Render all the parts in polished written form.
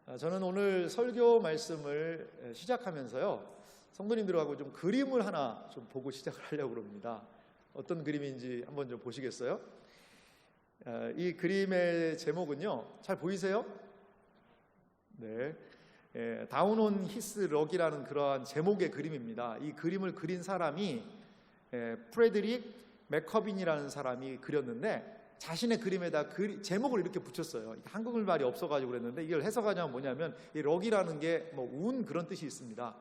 저는 오늘 설교 말씀을 시작하면서요, 성도님들하고 좀 그림을 하나 좀 보고 시작을 하려고 합니다. 어떤 그림인지 한번 좀 보시겠어요? 이 그림의 제목은요, 잘 보이세요? 네, 다운 온 히스 럭이라는 그러한 제목의 그림입니다. 이 그림을 그린 사람이 프레드릭 맥커빈이라는 사람이 그렸는데, 자신의 그림에다 제목을 이렇게 붙였어요. 한국말 말이 없어가지고 그랬는데, 이걸 해석하자면 뭐냐면, 이 럭이라는 게 뭐 운, 그런 뜻이 있습니다.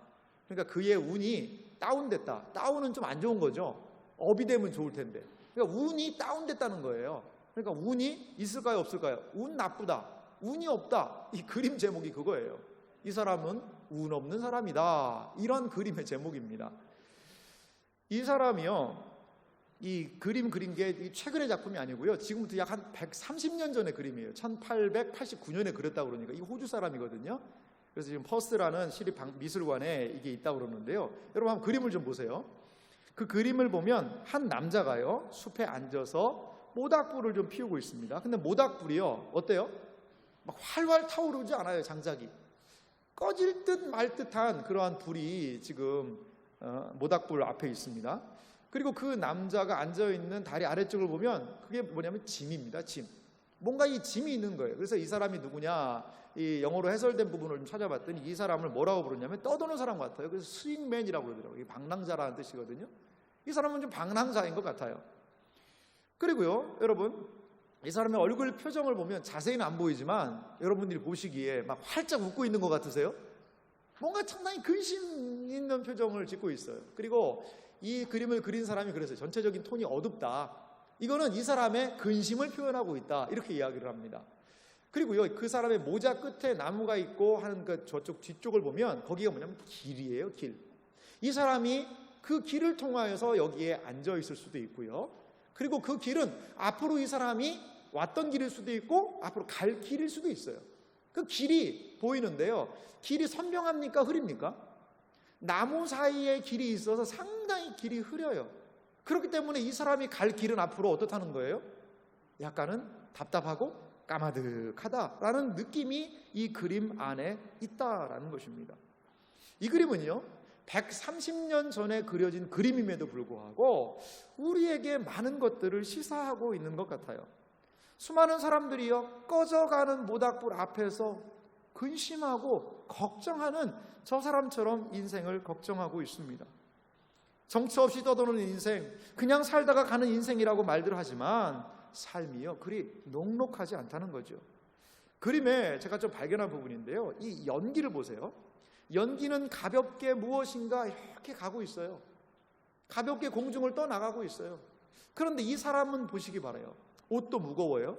그러니까 그의 운이 다운됐다. 다운은 좀 안 좋은 거죠. 업이 되면 좋을 텐데. 그러니까 운이 다운됐다는 거예요. 그러니까 운이 있을까요, 없을까요? 운 나쁘다, 운이 없다. 이 그림 제목이 그거예요. 이 사람은 운 없는 사람이다. 이런 그림의 제목입니다. 이 사람이요, 이 그림 그린 게 최근의 작품이 아니고요, 지금부터 약 한 130년 전의 그림이에요. 1889년에 그렸다고 그러니까. 이 호주 사람이거든요. 그래서 지금 퍼스라는 시립미술관에 이게 있다고 그러는데요, 여러분 한번 그림을 좀 보세요. 그 그림을 보면 한 남자가요, 숲에 앉아서 모닥불을 좀 피우고 있습니다. 근데 모닥불이요, 어때요? 막 활활 타오르지 않아요. 장작이 꺼질 듯 말 듯한 그러한 불이 지금 모닥불 앞에 있습니다. 그리고 그 남자가 앉아있는 다리 아래쪽을 보면 그게 뭐냐면 짐입니다. 짐. 뭔가 이 짐이 있는 거예요. 그래서 이 사람이 누구냐, 이 영어로 해설된 부분을 좀 찾아봤더니 이 사람을 뭐라고 부르냐면 떠도는 사람 같아요. 그래서 스윙맨이라고 그러더라고요. 이게 방랑자라는 뜻이거든요. 이 사람은 좀 방랑자인 것 같아요. 그리고요, 여러분, 이 사람의 얼굴 표정을 보면 자세히는 안 보이지만 여러분들이 보시기에 막 활짝 웃고 있는 것 같으세요? 뭔가 상당히 근심 있는 표정을 짓고 있어요. 그리고 이 그림을 그린 사람이 그랬어요. 전체적인 톤이 어둡다. 이거는 이 사람의 근심을 표현하고 있다. 이렇게 이야기를 합니다. 그리고요, 그 사람의 모자 끝에 나무가 있고 하는 그 저쪽 뒤쪽을 보면 거기가 뭐냐면 길이에요. 길. 이 사람이 그 길을 통하여서 여기에 앉아 있을 수도 있고요. 그리고 그 길은 앞으로 이 사람이 왔던 길일 수도 있고 앞으로 갈 길일 수도 있어요. 그 길이 보이는데요, 길이 선명합니까, 흐립니까? 나무 사이에 길이 있어서 상당히 길이 흐려요. 그렇기 때문에 이 사람이 갈 길은 앞으로 어떻다는 거예요? 약간은 답답하고 까마득하다라는 느낌이 이 그림 안에 있다라는 것입니다. 이 그림은요, 130년 전에 그려진 그림임에도 불구하고 우리에게 많은 것들을 시사하고 있는 것 같아요. 수많은 사람들이요, 꺼져가는 모닥불 앞에서 근심하고 걱정하는 저 사람처럼 인생을 걱정하고 있습니다. 정처 없이 떠도는 인생, 그냥 살다가 가는 인생이라고 말들 하지만 삶이요, 그리 녹록하지 않다는 거죠. 그림에 제가 좀 발견한 부분인데요, 이 연기를 보세요. 연기는 가볍게 무엇인가 이렇게 가고 있어요. 가볍게 공중을 떠나가고 있어요. 그런데 이 사람은 보시기 바라요. 옷도 무거워요.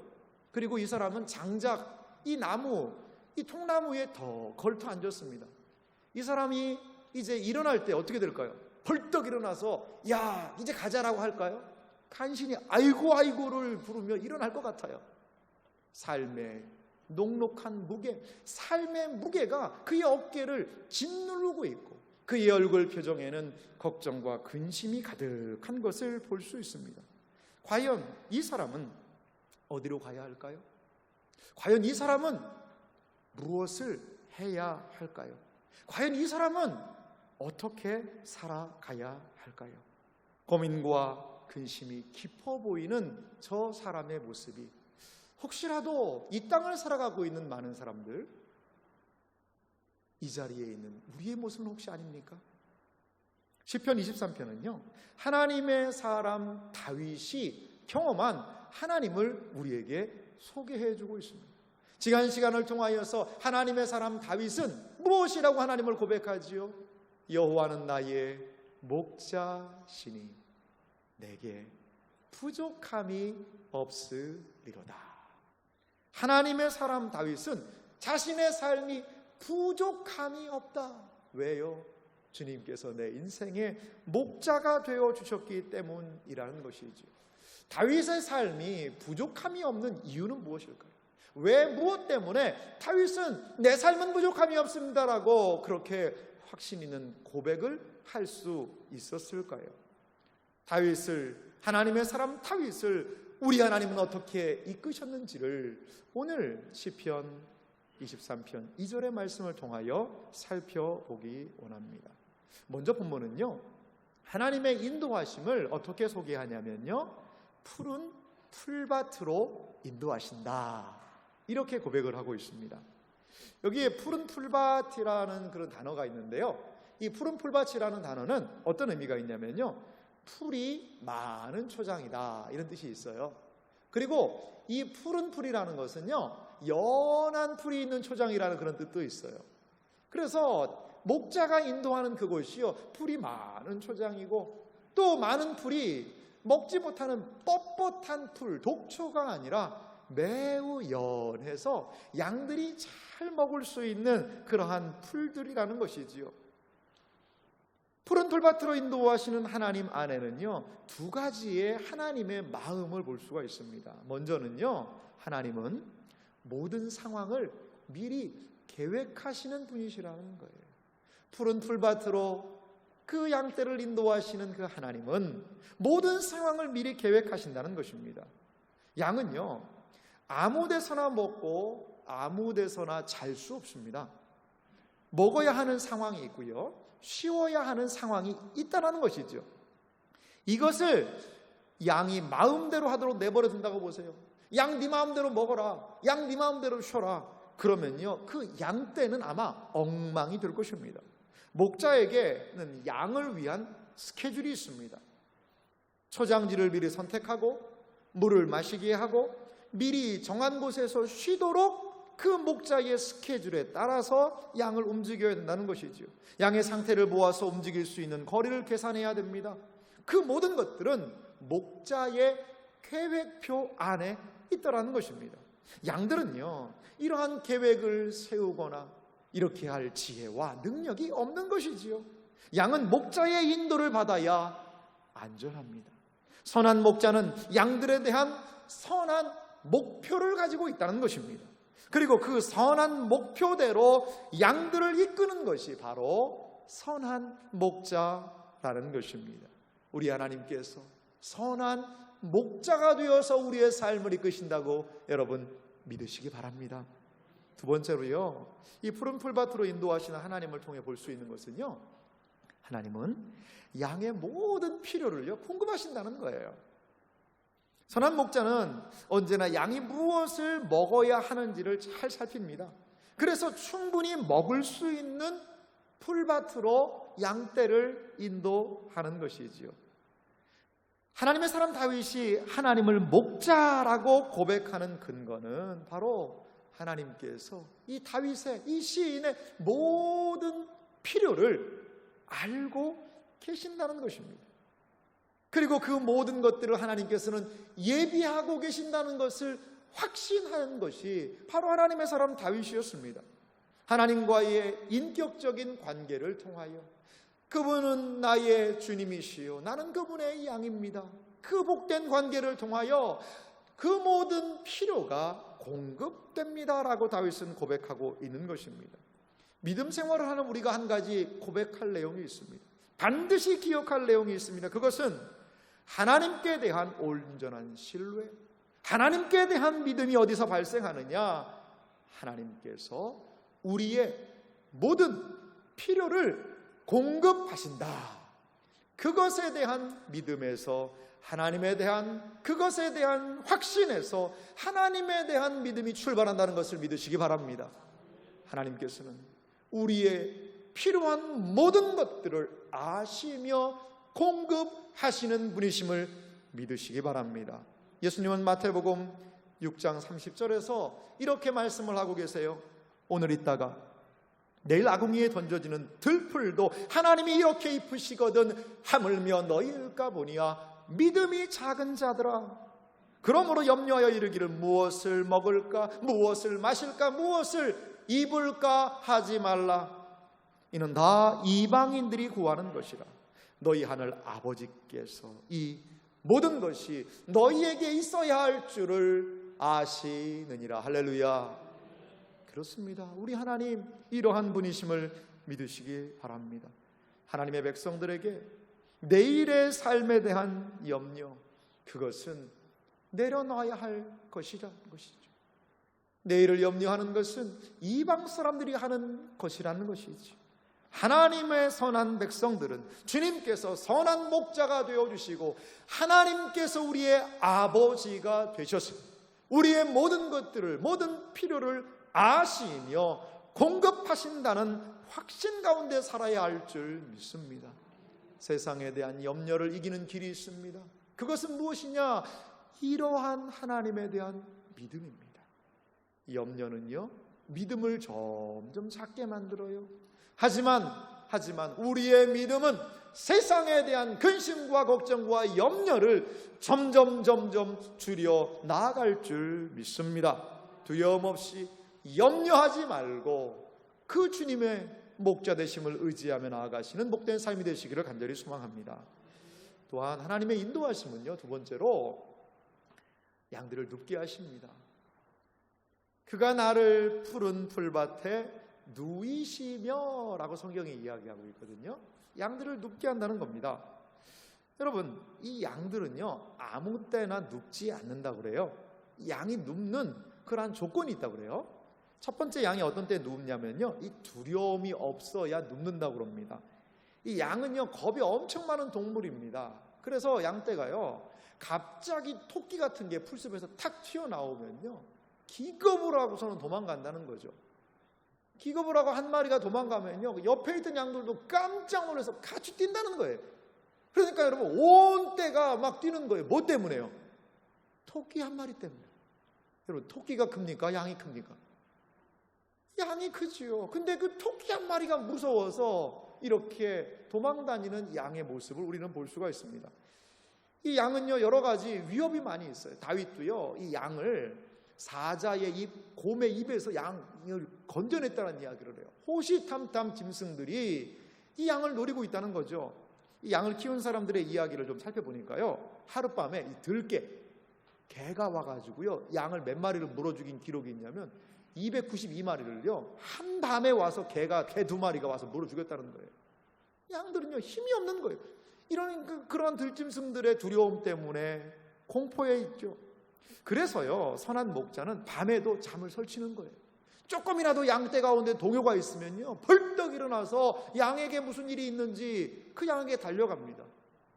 그리고 이 사람은 장작, 이 나무, 이 통나무에 더 걸터 앉았습니다. 이 사람이 이제 일어날 때 어떻게 될까요? 벌떡 일어나서 야, 이제 가자라고 할까요? 간신히 아이고 아이고를 부르며 일어날 것 같아요. 삶의 녹록한 무게, 삶의 무게가 그의 어깨를 짓누르고 있고 그의 얼굴 표정에는 걱정과 근심이 가득한 것을 볼 수 있습니다. 과연 이 사람은 어디로 가야 할까요? 과연 이 사람은 무엇을 해야 할까요? 과연 이 사람은 어떻게 살아가야 할까요? 고민과 근심이 깊어 보이는 저 사람의 모습이, 혹시라도 이 땅을 살아가고 있는 많은 사람들, 이 자리에 있는 우리의 모습은 혹시 아닙니까? 시편 23편은요, 하나님의 사람 다윗이 경험한 하나님을 우리에게 소개해주고 있습니다. 지난 시간을 통하여서 하나님의 사람 다윗은 무엇이라고 하나님을 고백하지요? 여호와는 나의 목자시니 내게 부족함이 없으리로다. 하나님의 사람 다윗은 자신의 삶이 부족함이 없다. 왜요? 주님께서 내 인생의 목자가 되어 주셨기 때문이라는 것이죠. 다윗의 삶이 부족함이 없는 이유는 무엇일까요? 왜, 무엇 때문에 다윗은 내 삶은 부족함이 없습니다라고 그렇게 확신 있는 고백을 할 수 있었을까요? 하나님의 사람 다윗을 우리 하나님은 어떻게 이끄셨는지를 오늘 시편 23편 2절의 말씀을 통하여 살펴보기 원합니다. 먼저 본문은요, 하나님의 인도하심을 어떻게 소개하냐면요, 푸른 풀밭으로 인도하신다, 이렇게 고백을 하고 있습니다. 여기에 푸른 풀밭이라는 그런 단어가 있는데요, 이 푸른 풀밭이라는 단어는 어떤 의미가 있냐면요, 풀이 많은 초장이다, 이런 뜻이 있어요. 그리고 이 푸른 풀이라는 것은요, 연한 풀이 있는 초장이라는 그런 뜻도 있어요. 그래서 목자가 인도하는 그곳이요, 풀이 많은 초장이고, 또 많은 풀이 먹지 못하는 뻣뻣한 풀, 독초가 아니라 매우 연해서 양들이 잘 먹을 수 있는 그러한 풀들이라는 것이지요. 푸른 풀밭으로 인도하시는 하나님 안에는요, 두 가지의 하나님의 마음을 볼 수가 있습니다. 먼저는요, 하나님은 모든 상황을 미리 계획하시는 분이시라는 거예요. 푸른 풀밭으로 그 양떼를 인도하시는 그 하나님은 모든 상황을 미리 계획하신다는 것입니다. 양은요, 아무 데서나 먹고 아무 데서나 잘 수 없습니다. 먹어야 하는 상황이 있고요, 쉬어야 하는 상황이 있다는 것이죠. 이것을 양이 마음대로 하도록 내버려 둔다고 보세요. 양 네 마음대로 먹어라, 양 네 마음대로 쉬어라, 그러면요, 그 양떼는 아마 엉망이 될 것입니다. 목자에게는 양을 위한 스케줄이 있습니다. 초장지를 미리 선택하고 물을 마시게 하고 미리 정한 곳에서 쉬도록 그 목자의 스케줄에 따라서 양을 움직여야 된다는 것이죠. 양의 상태를 모아서 움직일 수 있는 거리를 계산해야 됩니다. 그 모든 것들은 목자의 계획표 안에 있다라는 것입니다. 양들은요, 이러한 계획을 세우거나 이렇게 할 지혜와 능력이 없는 것이지요. 양은 목자의 인도를 받아야 안전합니다. 선한 목자는 양들에 대한 선한 목표를 가지고 있다는 것입니다. 그리고 그 선한 목표대로 양들을 이끄는 것이 바로 선한 목자라는 것입니다. 우리 하나님께서 선한 목자가 되어서 우리의 삶을 이끄신다고 여러분 믿으시기 바랍니다. 두 번째로요, 이 푸른 풀밭으로 인도하시는 하나님을 통해 볼 수 있는 것은요, 하나님은 양의 모든 필요를요 공급하신다는 거예요. 선한 목자는 언제나 양이 무엇을 먹어야 하는지를 잘 살핍니다. 그래서 충분히 먹을 수 있는 풀밭으로 양떼를 인도하는 것이지요. 하나님의 사람 다윗이 하나님을 목자라고 고백하는 근거는 바로 하나님께서 이 다윗의, 이 시인의 모든 필요를 알고 계신다는 것입니다. 그리고 그 모든 것들을 하나님께서는 예비하고 계신다는 것을 확신하는 것이 바로 하나님의 사람 다윗이었습니다. 하나님과의 인격적인 관계를 통하여 그분은 나의 주님이시요 나는 그분의 양입니다, 그 복된 관계를 통하여 그 모든 필요가 공급됩니다라고 다윗은 고백하고 있는 것입니다. 믿음 생활을 하는 우리가 한 가지 고백할 내용이 있습니다. 반드시 기억할 내용이 있습니다. 그것은 하나님께 대한 온전한 신뢰, 하나님께 대한 믿음이 어디서 발생하느냐? 하나님께서 우리의 모든 필요를 공급하신다. 그것에 대한 믿음에서, 하나님에 대한 그것에 대한 확신에서 하나님에 대한 믿음이 출발한다는 것을 믿으시기 바랍니다. 하나님께서는 우리의 필요한 모든 것들을 아시며 공급하시는 분이심을 믿으시기 바랍니다. 예수님은 마태복음 6장 30절에서 이렇게 말씀을 하고 계세요. 오늘 있다가 내일 아궁이에 던져지는 들풀도 하나님이 이렇게 입으시거든 하물며 너희일까 보니야. 믿음이 작은 자들아, 그러므로 염려하여 이르기를 무엇을 먹을까, 무엇을 마실까, 무엇을 입을까 하지 말라. 이는 다 이방인들이 구하는 것이라. 너희 하늘 아버지께서 이 모든 것이 너희에게 있어야 할 줄을 아시느니라. 할렐루야. 그렇습니다. 우리 하나님 이러한 분이심을 믿으시기 바랍니다. 하나님의 백성들에게 내일의 삶에 대한 염려, 그것은 내려놔야 할 것이라는 것이죠. 내일을 염려하는 것은 이방 사람들이 하는 것이라는 것이지. 하나님의 선한 백성들은 주님께서 선한 목자가 되어주시고 하나님께서 우리의 아버지가 되셔서 우리의 모든 것들을, 모든 필요를 아시며 공급하신다는 확신 가운데 살아야 할 줄 믿습니다. 세상에 대한 염려를 이기는 길이 있습니다. 그것은 무엇이냐? 이러한 하나님에 대한 믿음입니다. 염려는요, 믿음을 점점 작게 만들어요. 하지만 우리의 믿음은 세상에 대한 근심과 걱정과 염려를 점점 줄여 나아갈 줄 믿습니다. 두려움 없이 염려하지 말고 그 주님의 목자 되심을 의지하며 나아가시는 복된 삶이 되시기를 간절히 소망합니다. 또한 하나님의 인도하심은요, 두 번째로 양들을 눕게 하십니다. 그가 나를 푸른 풀밭에 누이시며 라고 성경이 이야기하고 있거든요. 양들을 눕게 한다는 겁니다. 여러분, 이 양들은요 아무 때나 눕지 않는다고 그래요. 양이 눕는 그러한 조건이 있다고 그래요. 첫 번째, 양이 어떤 때 눕냐면요, 이 두려움이 없어야 눕는다고 그럽니다. 이 양은요 겁이 엄청 많은 동물입니다. 그래서 양떼가요 갑자기 토끼 같은 게 풀숲에서 탁 튀어나오면요 기겁을 하고서는 도망간다는 거죠. 기겁을 하고 한 마리가 도망가면요 옆에 있던 양들도 깜짝 놀라서 같이 뛴다는 거예요. 그러니까 여러분, 온 떼가 막 뛰는 거예요. 뭐 때문에요? 토끼 한 마리 때문에. 여러분, 토끼가 큽니까? 양이 큽니까? 양이 크지요. 근데 그 토끼 한 마리가 무서워서 이렇게 도망다니는 양의 모습을 우리는 볼 수가 있습니다. 이 양은요 여러 가지 위협이 많이 있어요. 다윗도요 이 양을 사자의 입, 곰의 입에서 양을 건져냈다는 이야기를 해요. 호시탐탐 짐승들이 이 양을 노리고 있다는 거죠. 이 양을 키운 사람들의 이야기를 좀 살펴보니까요, 하룻밤에 이 들개, 개가 와가지고요 양을 몇 마리를 물어 죽인 기록이 있냐면 292마리를요 한 밤에 와서 개 두 마리가 와서 물어 죽였다는 거예요. 양들은요 힘이 없는 거예요. 이런 그런 들짐승들의 두려움 때문에 공포에 있죠. 그래서요 선한 목자는 밤에도 잠을 설치는 거예요. 조금이라도 양떼 가운데 동요가 있으면요 벌떡 일어나서 양에게 무슨 일이 있는지 그 양에게 달려갑니다.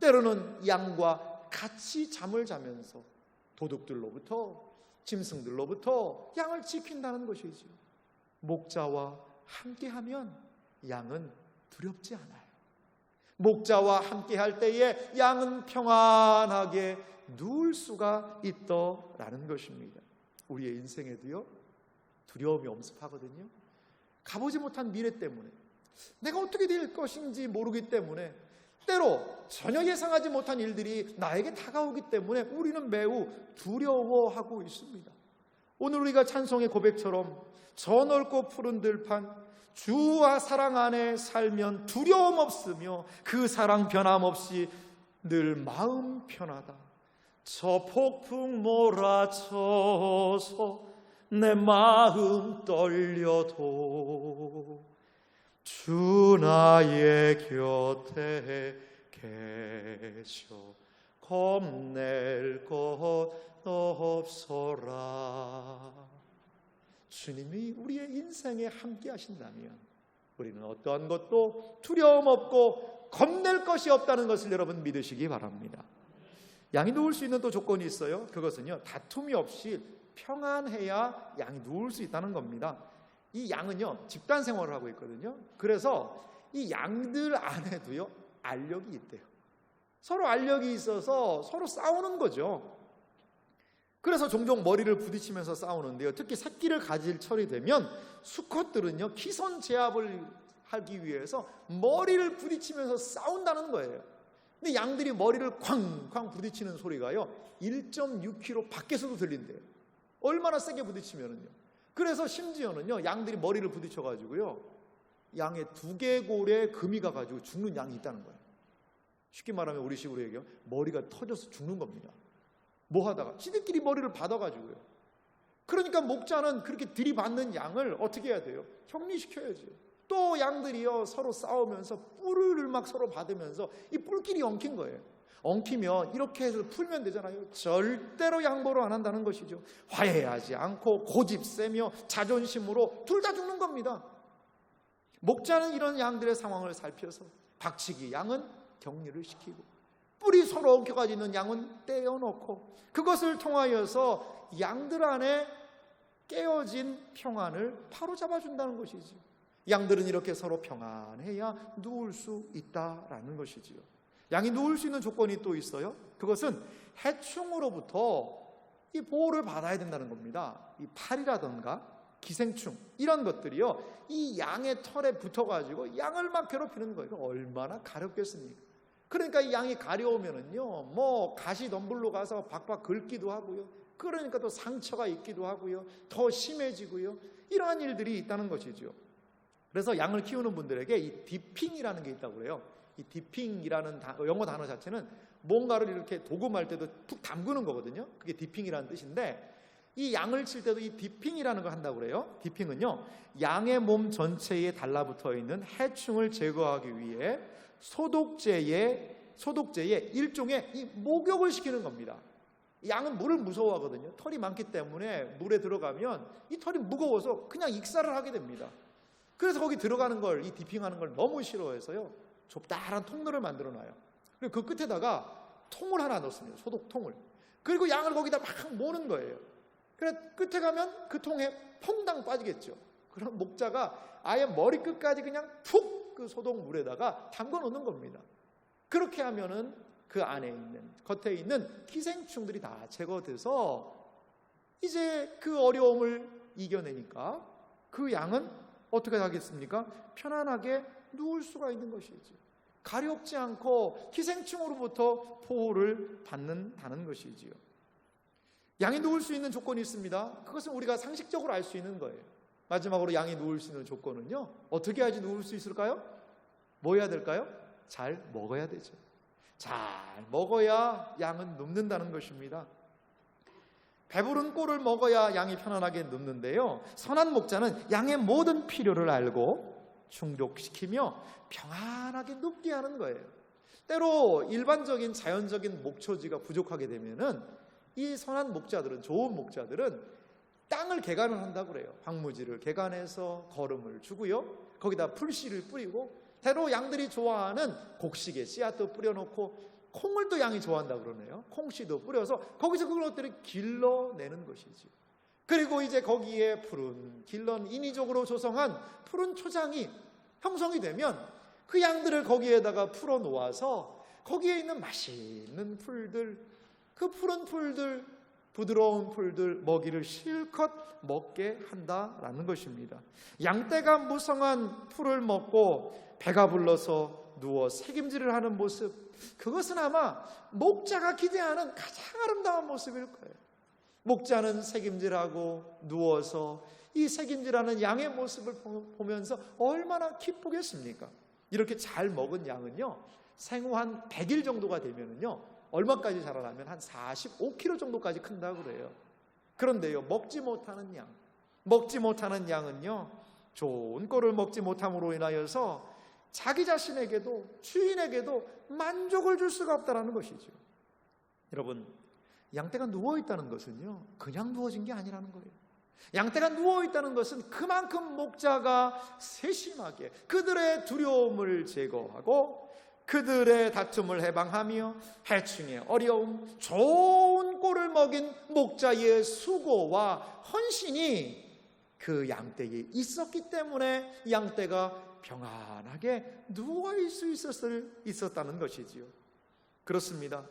때로는 양과 같이 잠을 자면서 도둑들로부터, 짐승들로부터 양을 지킨다는 것이죠. 목자와 함께하면 양은 두렵지 않아요. 목자와 함께할 때에 양은 평안하게 누울 수가 있더라는 것입니다. 우리의 인생에도요 두려움이 엄습하거든요. 가보지 못한 미래 때문에, 내가 어떻게 될 것인지 모르기 때문에, 때로 전혀 예상하지 못한 일들이 나에게 다가오기 때문에 우리는 매우 두려워하고 있습니다. 오늘 우리가 찬송의 고백처럼 저 넓고 푸른 들판 주와 사랑 안에 살면 두려움 없으며 그 사랑 변함없이 늘 마음 편하다. 저 폭풍 몰아쳐서 내 마음 떨려도 주 나의 곁에 계셔 겁낼 것 없어라. 주님이 우리의 인생에 함께 하신다면 우리는 어떠한 것도 두려움 없고 겁낼 것이 없다는 것을 여러분 믿으시기 바랍니다. 양이 누울 수 있는 또 조건이 있어요. 그것은요 다툼이 없이 평안해야 양이 누울 수 있다는 겁니다. 이 양은요 집단 생활을 하고 있거든요. 그래서 이 양들 안에도요 알력이 있대요. 서로 알력이 있어서 서로 싸우는 거죠. 그래서 종종 머리를 부딪히면서 싸우는데요, 특히 새끼를 가질 철이 되면 수컷들은요 기선 제압을 하기 위해서 머리를 부딪히면서 싸운다는 거예요. 근데 양들이 머리를 쾅쾅 부딪히는 소리가요 1.6km 밖에서도 들린대요. 얼마나 세게 부딪히면은요. 그래서 심지어는요 양들이 머리를 부딪혀가지고요 양의 두개골에 금이 가가지고 죽는 양이 있다는 거예요. 쉽게 말하면 우리식으로 얘기하면 머리가 터져서 죽는 겁니다. 뭐 하다가 지들끼리 머리를 받아가지고요. 그러니까 목자는 그렇게 들이받는 양을 어떻게 해야 돼요? 격리시켜야죠. 또 양들이요 서로 싸우면서 뿔을 막 서로 받으면서 이 뿔끼리 엉킨 거예요. 엉키면 이렇게 해서 풀면 되잖아요. 절대로 양보를 안 한다는 것이죠. 화해하지 않고 고집세며 자존심으로 둘 다 죽는 겁니다. 목자는 이런 양들의 상황을 살펴서 박치기 양은 격리를 시키고, 뿔이 서로 엉켜가지고 있는 양은 떼어놓고, 그것을 통하여서 양들 안에 깨어진 평안을 바로 잡아준다는 것이죠. 양들은 이렇게 서로 평안해야 누울 수 있다라는 것이지요. 양이 누울 수 있는 조건이 또 있어요. 그것은 해충으로부터 이 보호를 받아야 된다는 겁니다. 이 파리라든가 기생충 이런 것들이요, 이 양의 털에 붙어가지고 양을 막 괴롭히는 거예요. 얼마나 가렵겠습니까? 그러니까 이 양이 가려우면은요, 뭐 가시 덤불로 가서 박박 긁기도 하고요, 그러니까 또 상처가 있기도 하고요, 더 심해지고요, 이러한 일들이 있다는 것이죠. 그래서 양을 키우는 분들에게 이 디핑이라는 게 있다고 그래요. 이 디핑이라는 영어 단어 자체는 뭔가를 이렇게 도금할 때도 툭 담그는 거거든요. 그게 디핑이라는 뜻인데, 이 양을 칠 때도 이 디핑이라는 걸 한다고 그래요. 디핑은요, 양의 몸 전체에 달라붙어 있는 해충을 제거하기 위해 소독제의 일종의 이 목욕을 시키는 겁니다. 양은 물을 무서워하거든요. 털이 많기 때문에 물에 들어가면 이 털이 무거워서 그냥 익사를 하게 됩니다. 그래서 거기 들어가는 걸, 이 디핑하는 걸 너무 싫어해서요, 좁다란 통로를 만들어 놔요. 그리고 그 끝에다가 통을 하나 넣습니다. 소독통을. 그리고 양을 거기다 막 모는 거예요. 그래서 끝에 가면 그 통에 퐁당 빠지겠죠. 그럼 목자가 아예 머리끝까지 그냥 푹 그 소독물에다가 담궈 놓는 겁니다. 그렇게 하면은 그 안에 있는, 겉에 있는 기생충들이 다 제거돼서 이제 그 어려움을 이겨내니까 그 양은 어떻게 하겠습니까? 편안하게 누울 수가 있는 것이죠. 가렵지 않고 기생충으로부터 보호를 받는다는 것이지요. 양이 누울 수 있는 조건이 있습니다. 그것은 우리가 상식적으로 알 수 있는 거예요. 마지막으로 양이 누울 수 있는 조건은요, 어떻게 해야지 누울 수 있을까요? 뭐 해야 될까요? 잘 먹어야 되죠. 잘 먹어야 양은 눕는다는 것입니다. 배부른 꼴을 먹어야 양이 편안하게 눕는데요, 선한 목자는 양의 모든 필요를 알고 충족시키며 평안하게 눕게 하는 거예요. 때로 일반적인 자연적인 목초지가 부족하게 되면은 이 선한 목자들은, 좋은 목자들은 땅을 개간을 한다고 그래요. 황무지를 개간해서 거름을 주고요, 거기다 풀씨를 뿌리고, 때로 양들이 좋아하는 곡식에 씨앗도 뿌려놓고, 콩을 또 양이 좋아한다고 그러네요. 콩씨도 뿌려서 거기서 그것들을 길러내는 것이죠. 그리고 이제 거기에 푸른 길런 인위적으로 조성한 푸른 초장이 형성이 되면 그 양들을 거기에다가 풀어 놓아서 거기에 있는 맛있는 풀들, 그 푸른 풀들, 부드러운 풀들 먹이를 실컷 먹게 한다라는 것입니다. 양떼가 무성한 풀을 먹고 배가 불러서 누워 책임질을 하는 모습, 그것은 아마 목자가 기대하는 가장 아름다운 모습일 거예요. 목자는 책임질하고 누워서 이 책임질하는 양의 모습을 보면서 얼마나 기쁘겠습니까? 이렇게 잘 먹은 양은요, 생후 한 100일 정도가 되면은요, 얼마까지 자라나면 한 45kg 정도까지 큰다고 그래요. 그런데요, 먹지 못하는 양은요, 좋은 꼴을 먹지 못함으로 인하여서 자기 자신에게도 주인에게도 만족을 줄 수가 없다는 것이죠. 여러분, 양떼가 누워있다는 것은요, 그냥 누워진 게 아니라는 거예요. 양떼가 누워있다는 것은 그만큼 목자가 세심하게 그들의 두려움을 제거하고 그들의 다툼을 해방하며 해충의 어려움, 좋은 꼴을 먹인 목자의 수고와 헌신이 그 양떼에 있었기 때문에 양떼가 평안하게 누워있을 수 있었다는 것이지요. 그렇습니다.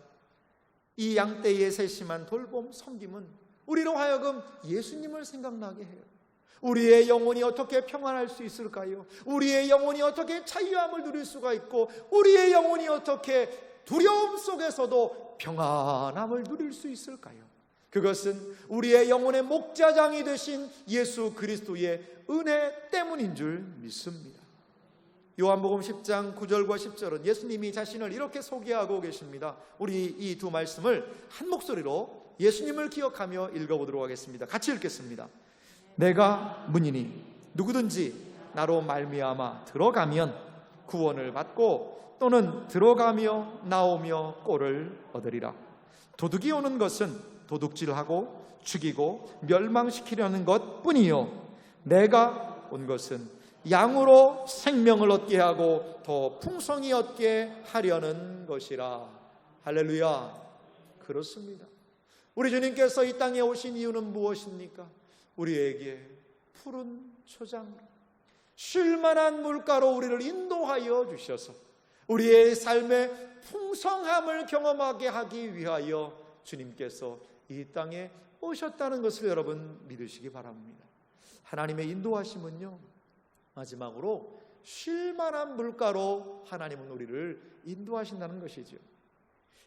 이 양떼의 세심한 돌봄, 섬김은 우리로 하여금 예수님을 생각나게 해요. 우리의 영혼이 어떻게 평안할 수 있을까요? 우리의 영혼이 어떻게 자유함을 누릴 수가 있고, 우리의 영혼이 어떻게 두려움 속에서도 평안함을 누릴 수 있을까요? 그것은 우리의 영혼의 목자장이 되신 예수 그리스도의 은혜 때문인 줄 믿습니다. 요한복음 10장 9절과 10절은 예수님이 자신을 이렇게 소개하고 계십니다. 우리 이 두 말씀을 한 목소리로 예수님을 기억하며 읽어보도록 하겠습니다. 같이 읽겠습니다. 내가 문이니 누구든지 나로 말미암아 들어가면 구원을 받고 또는 들어가며 나오며 꼴을 얻으리라. 도둑이 오는 것은 도둑질하고 죽이고 멸망시키려는 것뿐이요 내가 온 것은 양으로 생명을 얻게 하고 더 풍성히 얻게 하려는 것이라. 할렐루야. 그렇습니다. 우리 주님께서 이 땅에 오신 이유는 무엇입니까? 우리에게 푸른 초장, 쉴만한 물가로 우리를 인도하여 주셔서 우리의 삶의 풍성함을 경험하게 하기 위하여 주님께서 이 땅에 오셨다는 것을 여러분 믿으시기 바랍니다. 하나님의 인도하심은요, 마지막으로 쉴만한 물가로 하나님은 우리를 인도하신다는 것이죠.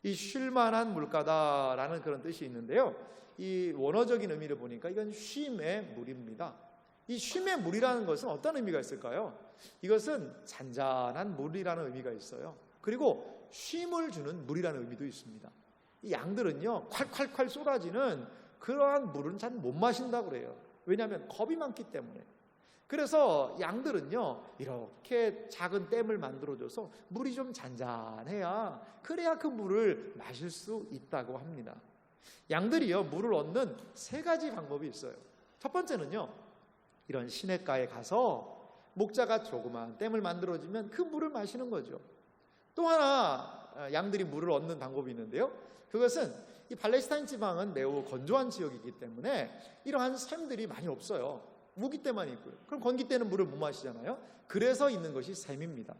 이 쉴만한 물가다라는 그런 뜻이 있는데요, 이 원어적인 의미를 보니까 이건 쉼의 물입니다. 이 쉼의 물이라는 것은 어떤 의미가 있을까요? 이것은 잔잔한 물이라는 의미가 있어요. 그리고 쉼을 주는 물이라는 의미도 있습니다. 이 양들은요, 콸콸콸 쏟아지는 그러한 물은 잘 못 마신다고 그래요. 왜냐하면 겁이 많기 때문에. 그래서 양들은요, 이렇게 작은 댐을 만들어줘서 물이 좀 잔잔해야, 그래야 그 물을 마실 수 있다고 합니다. 양들이요, 물을 얻는 세 가지 방법이 있어요. 첫 번째는요, 이런 시냇가에 가서 목자가 조그만 댐을 만들어주면 그 물을 마시는 거죠. 또 하나 양들이 물을 얻는 방법이 있는데요, 그것은 이 팔레스타인 지방은 매우 건조한 지역이기 때문에 이러한 샘들이 많이 없어요. 우기 때만 있고요. 그럼 건기 때는 물을 못 마시잖아요. 그래서 있는 것이 샘입니다.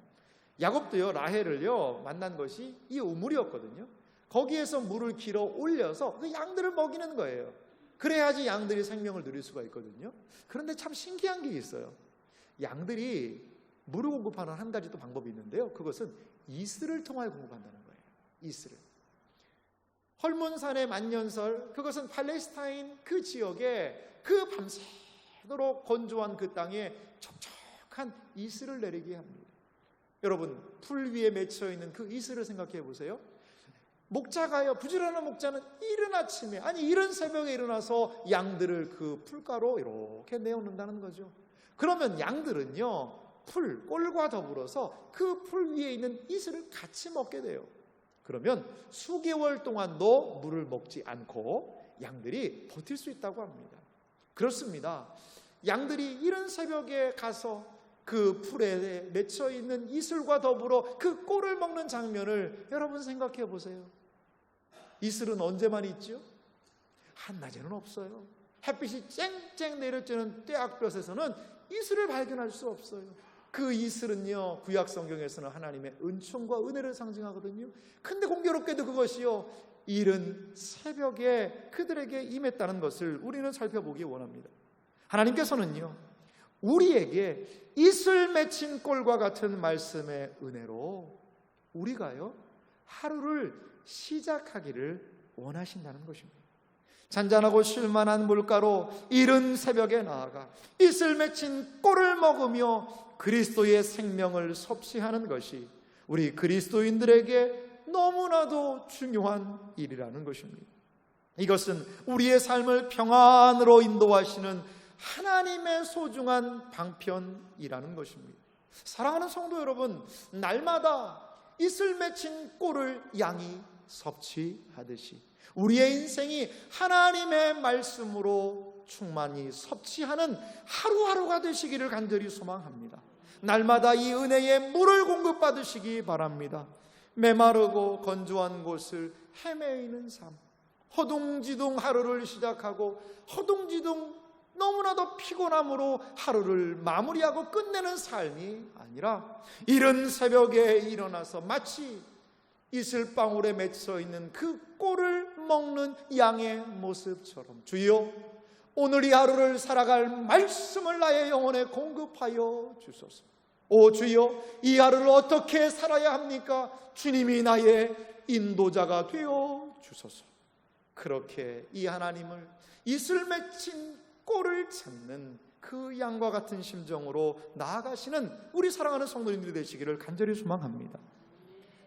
야곱도요, 라헬을요 만난 것이 이 우물이었거든요. 거기에서 물을 길어 올려서 그 양들을 먹이는 거예요. 그래야지 양들이 생명을 누릴 수가 있거든요. 그런데 참 신기한 게 있어요. 양들이 물을 공급하는 한 가지 또 방법이 있는데요, 그것은 이슬을 통하여 공급한다는 거예요. 이슬을. 헐몬산의 만년설, 그것은 팔레스타인 그 지역에 그 밤새도록 건조한 그 땅에 촉촉한 이슬을 내리게 합니다. 여러분, 풀 위에 맺혀 있는 그 이슬을 생각해 보세요. 목자가요, 부지런한 목자는 이른 아침에, 아니 이른 새벽에 일어나서 양들을 그 풀가로 이렇게 내어놓는다는 거죠. 그러면 양들은요, 풀, 꼴과 더불어서 그 풀 위에 있는 이슬을 같이 먹게 돼요. 그러면 수개월 동안도 물을 먹지 않고 양들이 버틸 수 있다고 합니다. 그렇습니다. 양들이 이른 새벽에 가서 그 풀에 맺혀 있는 이슬과 더불어 그 꼴을 먹는 장면을 여러분 생각해 보세요. 이슬은 언제만 있죠? 한낮에는 없어요. 햇빛이 쨍쨍 내려쬐는 떼약볕에서는 이슬을 발견할 수 없어요. 그 이슬은요, 구약 성경에서는 하나님의 은총과 은혜를 상징하거든요. 근데 공교롭게도 그것이요, 이른 새벽에 그들에게 임했다는 것을 우리는 살펴보기 원합니다. 하나님께서는요, 우리에게 이슬 맺힌 꼴과 같은 말씀의 은혜로 우리가요, 하루를 시작하기를 원하신다는 것입니다. 잔잔하고 쉴만한 물가로 이른 새벽에 나아가 이슬 맺힌 꼴을 먹으며 그리스도의 생명을 섭취하는 것이 우리 그리스도인들에게 너무나도 중요한 일이라는 것입니다. 이것은 우리의 삶을 평안으로 인도하시는 하나님의 소중한 방편이라는 것입니다. 사랑하는 성도 여러분, 날마다 이슬 맺힌 꼴을 양이 섭취하듯이 우리의 인생이 하나님의 말씀으로 충만히 섭취하는 하루하루가 되시기를 간절히 소망합니다. 날마다 이 은혜의 물을 공급받으시기 바랍니다. 메마르고 건조한 곳을 헤매이는 삶, 허둥지둥 하루를 시작하고 허둥지둥 너무나도 피곤함으로 하루를 마무리하고 끝내는 삶이 아니라 이른 새벽에 일어나서 마치 이슬방울에 맺혀 있는 그 꼴을 먹는 양의 모습처럼, 주여 오늘 이 하루를 살아갈 말씀을 나의 영혼에 공급하여 주소서. 오 주여, 이 하루를 어떻게 살아야 합니까? 주님이 나의 인도자가 되어 주소서. 그렇게 이 하나님을 이슬 맺힌 꼴을 찾는 그 양과 같은 심정으로 나아가시는 우리 사랑하는 성도님들이 되시기를 간절히 소망합니다.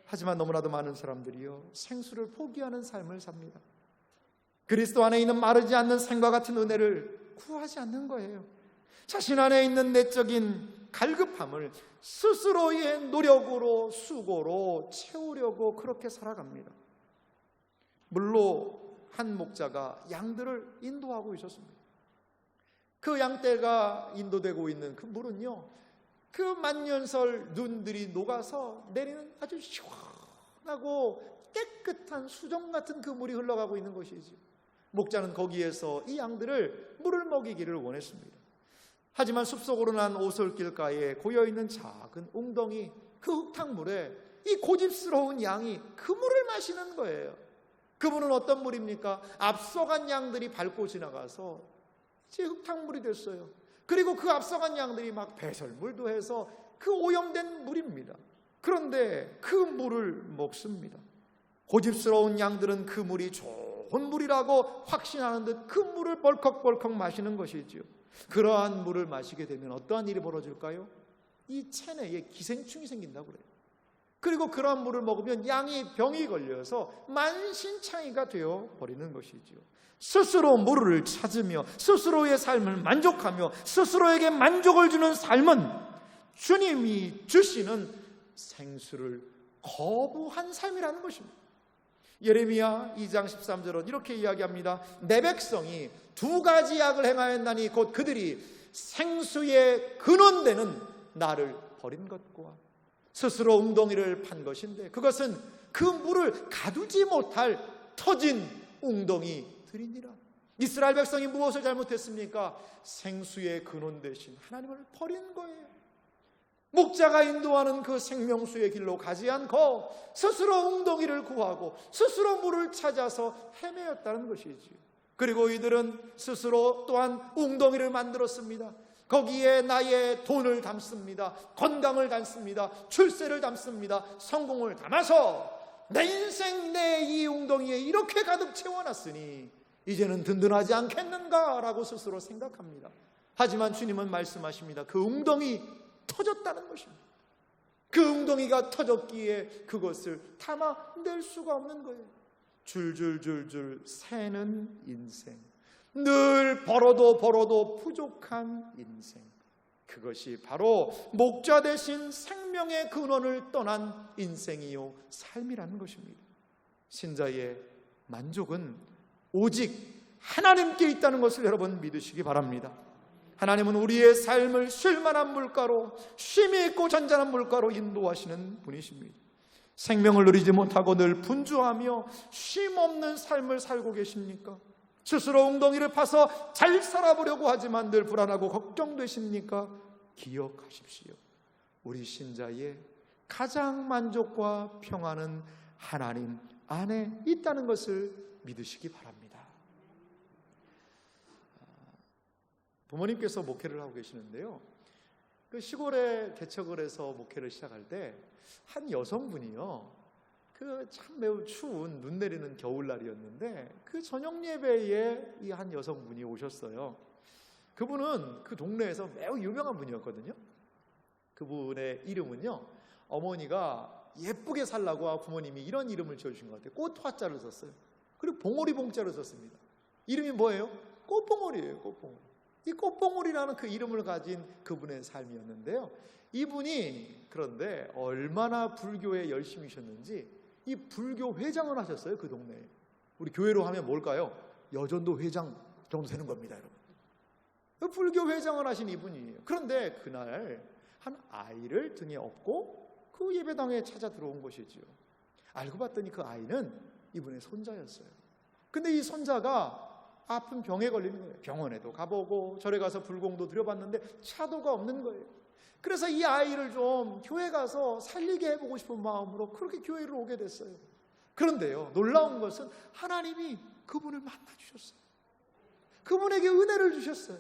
하지만 너무나도 많은 사람들이요, 생수를 포기하는 삶을 삽니다. 그리스도 안에 있는 마르지 않는 생과 같은 은혜를 구하지 않는 거예요. 자신 안에 있는 내적인 갈급함을 스스로의 노력으로 수고로 채우려고 그렇게 살아갑니다. 물로 한 목자가 양들을 인도하고 있었습니다. 그 양떼가 인도되고 있는 그 물은요, 그 만년설 눈들이 녹아서 내리는 아주 시원하고 깨끗한 수정 같은 그 물이 흘러가고 있는 것이지. 목자는 거기에서 이 양들을 물을 먹이기를 원했습니다. 하지만 숲속으로 난 오솔길가에 고여있는 작은 웅덩이, 그 흙탕물에 이 고집스러운 양이 그 물을 마시는 거예요. 그 물은 어떤 물입니까? 앞서간 양들이 밟고 지나가서 제 흙탕물이 됐어요. 그리고 그 앞서간 양들이 막 배설물도 해서 그 오염된 물입니다. 그런데 그 물을 먹습니다. 고집스러운 양들은 그 물이 좋은 물이라고 확신하는 듯 그 물을 벌컥벌컥 마시는 것이지요. 그러한 물을 마시게 되면 어떠한 일이 벌어질까요? 이 체내에 기생충이 생긴다고 그래요. 그리고 그러한 물을 먹으면 양이 병이 걸려서 만신창이가 되어 버리는 것이지요. 스스로 물을 찾으며 스스로의 삶을 만족하며 스스로에게 만족을 주는 삶은 주님이 주시는 생수를 거부한 삶이라는 것입니다. 예레미야 2장 13절은 이렇게 이야기합니다. 내 백성이 두 가지 악을 행하였나니 곧 그들이 생수의 근원되는 나를 버린 것과 스스로 웅덩이를 판 것인데, 그것은 그 물을 가두지 못할 터진 웅덩이들이니라. 이스라엘 백성이 무엇을 잘못했습니까? 생수의 근원 되신 하나님을 버린 거예요. 목자가 인도하는 그 생명수의 길로 가지 않고 스스로 웅덩이를 구하고 스스로 물을 찾아서 헤매었다는 것이지. 그리고 이들은 스스로 또한 웅덩이를 만들었습니다. 거기에 나의 돈을 담습니다. 건강을 담습니다. 출세를 담습니다. 성공을 담아서 내 인생 내 이 웅덩이에 이렇게 가득 채워놨으니 이제는 든든하지 않겠는가라고 스스로 생각합니다. 하지만 주님은 말씀하십니다. 그 웅덩이 터졌다는 것입니다. 그 웅덩이가 터졌기에 그것을 담아낼 수가 없는 거예요. 줄줄줄줄 새는 인생, 늘 벌어도 부족한 인생, 그것이 바로 목자 대신 생명의 근원을 떠난 인생이요 삶이라는 것입니다. 신자의 만족은 오직 하나님께 있다는 것을 여러분 믿으시기 바랍니다. 하나님은 우리의 삶을 쉴만한 물가로, 쉼이 있고 잔잔한 물가로 인도하시는 분이십니다. 생명을 누리지 못하고 늘 분주하며 쉼 없는 삶을 살고 계십니까? 스스로 웅덩이를 파서 잘 살아보려고 하지만 늘 불안하고 걱정되십니까? 기억하십시오. 우리 신자의 가장 만족과 평안은 하나님 안에 있다는 것을 믿으시기 바랍니다. 부모님께서 목회를 하고 계시는데요, 그 시골에 개척을 해서 목회를 시작할 때 한 여성분이요, 그 참 매우 추운 눈 내리는 겨울날이었는데 그 저녁 예배에 이 한 여성분이 오셨어요. 그분은 그 동네에서 매우 유명한 분이었거든요. 그분의 이름은요, 어머니가 예쁘게 살라고 부모님이 이런 이름을 지어주신 것 같아요. 꽃화자를 썼어요. 그리고 봉오리 봉자를 썼습니다. 이름이 뭐예요? 꽃봉오리예요. 꽃봉오리. 이 꽃봉오리라는 그 이름을 가진 그분의 삶이었는데요, 이분이 그런데 얼마나 불교에 열심이셨는지 이 불교 회장을 하셨어요. 그 동네에. 우리 교회로 하면 뭘까요? 여전도 회장 정도 되는 겁니다, 여러분. 불교 회장을 하신 이분이에요. 그런데 그날 한 아이를 등에 업고 그 예배당에 찾아 들어온 것이지요. 알고 봤더니 그 아이는 이분의 손자였어요. 근데 이 손자가 아픈 병에 걸리는 거예요. 병원에도 가보고 절에 가서 불공도 드려봤는데 차도가 없는 거예요. 그래서 이 아이를 좀 교회 가서 살리게 해보고 싶은 마음으로 그렇게 교회를 오게 됐어요. 그런데요, 놀라운 것은 하나님이 그분을 만나주셨어요. 그분에게 은혜를 주셨어요.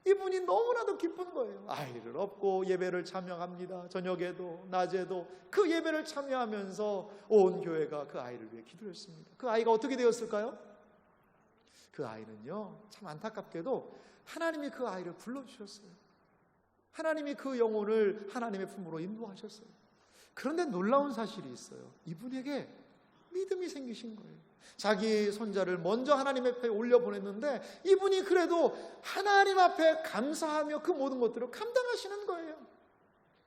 이분이 너무나도 기쁜 거예요. 아이를 업고 예배를 참여합니다. 저녁에도 낮에도 그 예배를 참여하면서 온 교회가 그 아이를 위해 기도했습니다. 그 아이가 어떻게 되었을까요? 그 아이는요, 참 안타깝게도 하나님이 그 아이를 불러주셨어요. 하나님이 그 영혼을 하나님의 품으로 인도하셨어요. 그런데 놀라운 사실이 있어요. 이분에게 믿음이 생기신 거예요. 자기 손자를 먼저 하나님 앞에 올려보냈는데 이분이 그래도 하나님 앞에 감사하며 그 모든 것들을 감당하시는 거예요.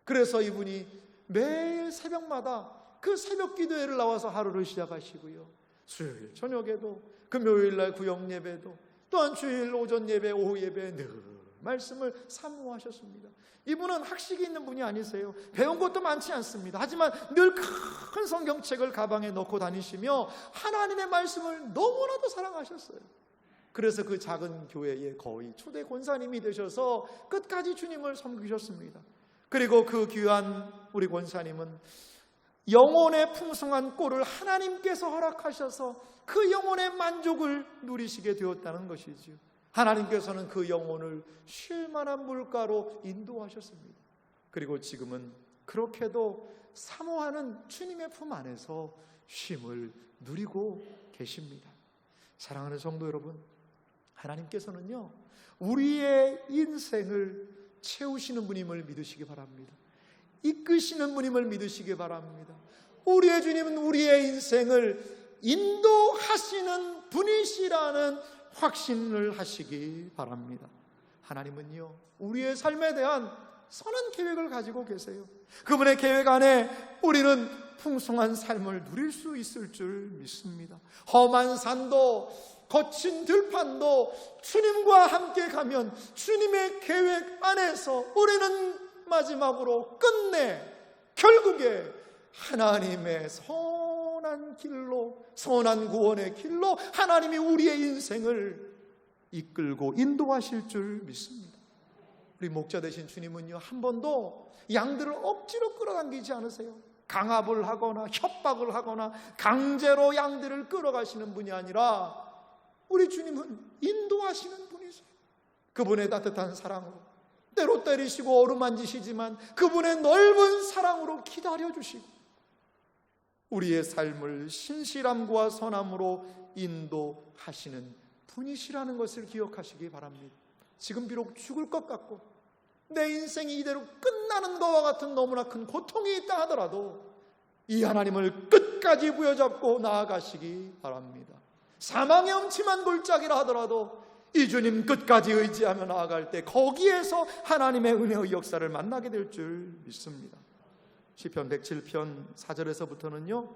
그래서 이분이 매일 새벽마다 그 새벽 기도회를 나와서 하루를 시작하시고요, 수요일 저녁에도, 금요일날 구역 예배도, 또한 주일 오전 예배, 오후 예배 늘 말씀을 사모하셨습니다. 이분은 학식이 있는 분이 아니세요. 배운 것도 많지 않습니다. 하지만 늘 큰 성경책을 가방에 넣고 다니시며 하나님의 말씀을 너무나도 사랑하셨어요. 그래서 그 작은 교회의 거의 초대 권사님이 되셔서 끝까지 주님을 섬기셨습니다. 그리고 그 귀한 우리 권사님은 영혼의 풍성한 꼴을 하나님께서 허락하셔서 그 영혼의 만족을 누리시게 되었다는 것이지요. 하나님께서는 그 영혼을 쉴 만한 물가로 인도하셨습니다. 그리고 지금은 그렇게도 사모하는 주님의 품 안에서 쉼을 누리고 계십니다. 사랑하는 성도 여러분, 하나님께서는요, 우리의 인생을 채우시는 분임을 믿으시기 바랍니다. 이끄시는 분임을 믿으시기 바랍니다. 우리의 주님은 우리의 인생을 인도하시는 분이시라는 확신을 하시기 바랍니다. 하나님은요, 우리의 삶에 대한 선한 계획을 가지고 계세요. 그분의 계획 안에 우리는 풍성한 삶을 누릴 수 있을 줄 믿습니다. 험한 산도 거친 들판도 주님과 함께 가면 주님의 계획 안에서 우리는 마지막으로 끝내 결국에 하나님의 선한 길로, 선한 구원의 길로 하나님이 우리의 인생을 이끌고 인도하실 줄 믿습니다. 우리 목자 되신 주님은요, 한 번도 양들을 억지로 끌어당기지 않으세요. 강압을 하거나 협박을 하거나 강제로 양들을 끌어가시는 분이 아니라 우리 주님은 인도하시는 분이세요. 그분의 따뜻한 사랑으로, 때로 때리시고 어루만지시지만 그분의 넓은 사랑으로 기다려주시고 우리의 삶을 신실함과 선함으로 인도하시는 분이시라는 것을 기억하시기 바랍니다. 지금 비록 죽을 것 같고 내 인생이 이대로 끝나는 것과 같은 너무나 큰 고통이 있다 하더라도 이 하나님을 끝까지 부여잡고 나아가시기 바랍니다. 사망의 음침한 골짜기라 하더라도 이 주님 끝까지 의지하며 나아갈 때 거기에서 하나님의 은혜의 역사를 만나게 될 줄 믿습니다. 시편 107편 4절에서부터는요,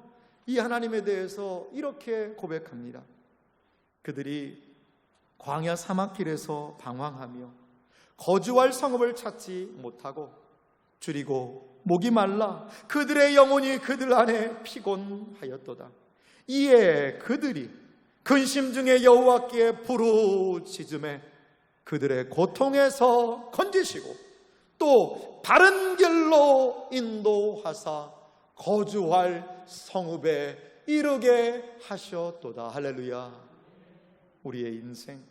이 하나님에 대해서 이렇게 고백합니다. 그들이 광야 사막길에서 방황하며 거주할 성읍을 찾지 못하고 줄이고 목이 말라 그들의 영혼이 그들 안에 피곤하였도다. 이에 그들이 근심 중에 여호와께 부르짖음에 그들의 고통에서 건지시고 또 바른 길로 인도하사 거주할 성읍에 이르게 하셨도다. 할렐루야. 우리의 인생,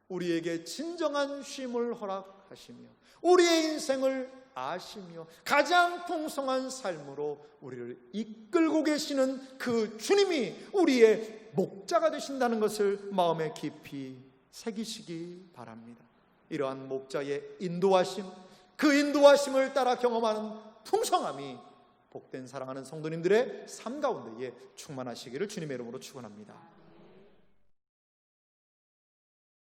우리에게 진정한 쉼을 허락하시며 우리의 인생을 아시며 가장 풍성한 삶으로 우리를 이끌고 계시는 그 주님이 우리의 목자가 되신다는 것을 마음에 깊이 새기시기 바랍니다. 이러한 목자의 인도하심, 그 인도하심을 따라 경험하는 풍성함이 복된 사랑하는 성도님들의 삶 가운데에 충만하시기를 주님의 이름으로 축원합니다.